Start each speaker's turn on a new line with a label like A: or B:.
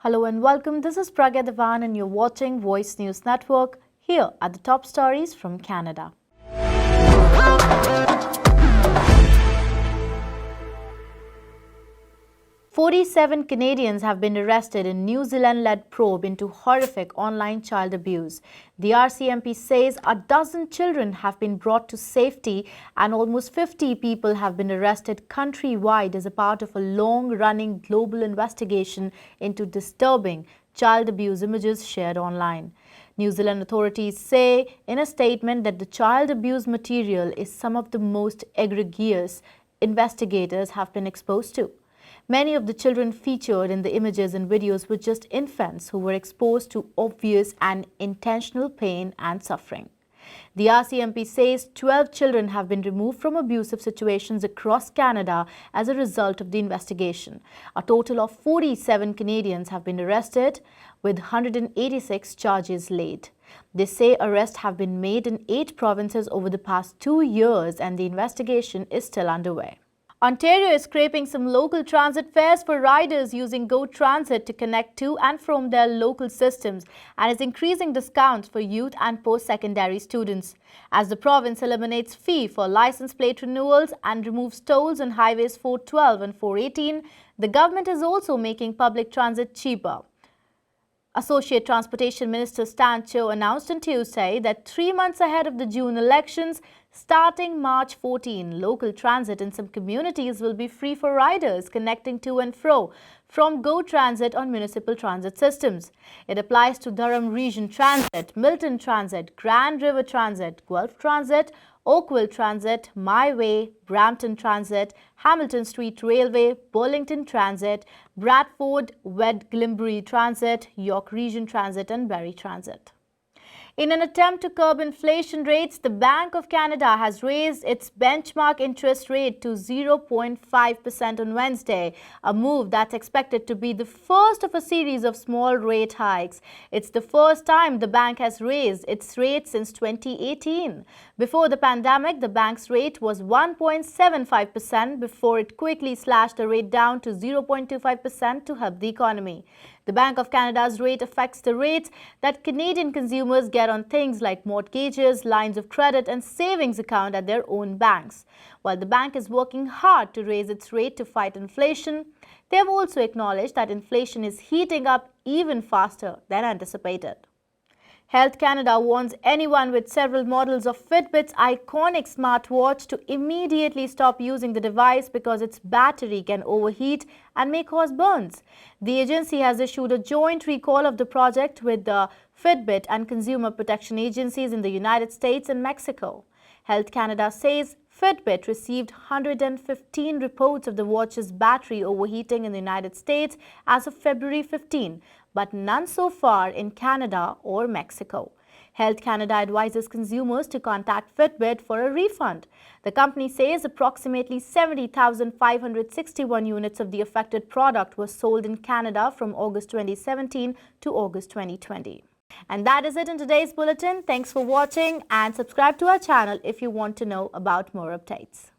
A: Hello and welcome. This is Pragya Devan and you're watching Voice News Network. Here are the top stories from Canada. "47 Canadians have been arrested in New Zealand-led probe into horrific online child abuse. The RCMP says a dozen children have been brought to safety and almost 50 people have been arrested countrywide as a part of a long-running global investigation into disturbing child abuse images shared online. New Zealand authorities say in a statement that the child abuse material is some of the most egregious investigators have been exposed to. Many of the children featured in the images and videos were just infants who were exposed to obvious and intentional pain and suffering. The RCMP says 12 children have been removed from abusive situations across Canada as a result of the investigation. A total of 47 Canadians have been arrested, with 186 charges laid. They say arrests have been made in 8 provinces over the past 2 years and the investigation is still underway. Ontario is scraping some local transit fares for riders using Go Transit to connect to and from their local systems and is increasing discounts for youth and post-secondary students. As the province eliminates fee for license plate renewals and removes tolls on highways 412 and 418, the government is also making public transit cheaper. Associate Transportation Minister Stan Cho announced on Tuesday that 3 months ahead of the June elections, starting March 14, local transit in some communities will be free for riders connecting to and fro from Go Transit on municipal transit systems. It applies to Durham Region Transit, Milton Transit, Grand River Transit, Guelph Transit, Oakville Transit, My Way, Brampton Transit, Hamilton Street Railway, Burlington Transit, Bradford, Wed Glimbury Transit, York Region Transit and Barrie Transit. In an attempt to curb inflation rates, the Bank of Canada has raised its benchmark interest rate to 0.5% on Wednesday, a move that's expected to be the first of a series of small rate hikes. It's the first time the bank has raised its rate since 2018. Before the pandemic, the bank's rate was 1.75% before it quickly slashed the rate down to 0.25% to help the economy. The Bank of Canada's rate affects the rates that Canadian consumers get on things like mortgages, lines of credit and savings account at their own banks. While the bank is working hard to raise its rate to fight inflation, they have also acknowledged that inflation is heating up even faster than anticipated. Health Canada warns anyone with several models of Fitbit's iconic smartwatch to immediately stop using the device because its battery can overheat and may cause burns. The agency has issued a joint recall of the project with the Fitbit and consumer protection agencies in the United States and Mexico. Health Canada says Fitbit received 115 reports of the watch's battery overheating in the United States as of February 15, but none so far in Canada or Mexico. Health Canada advises consumers to contact Fitbit for a refund. The company says approximately 70,561 units of the affected product were sold in Canada from August 2017 to August 2020. And that is it in today's bulletin. Thanks for watching and subscribe to our channel if you want to know about more updates.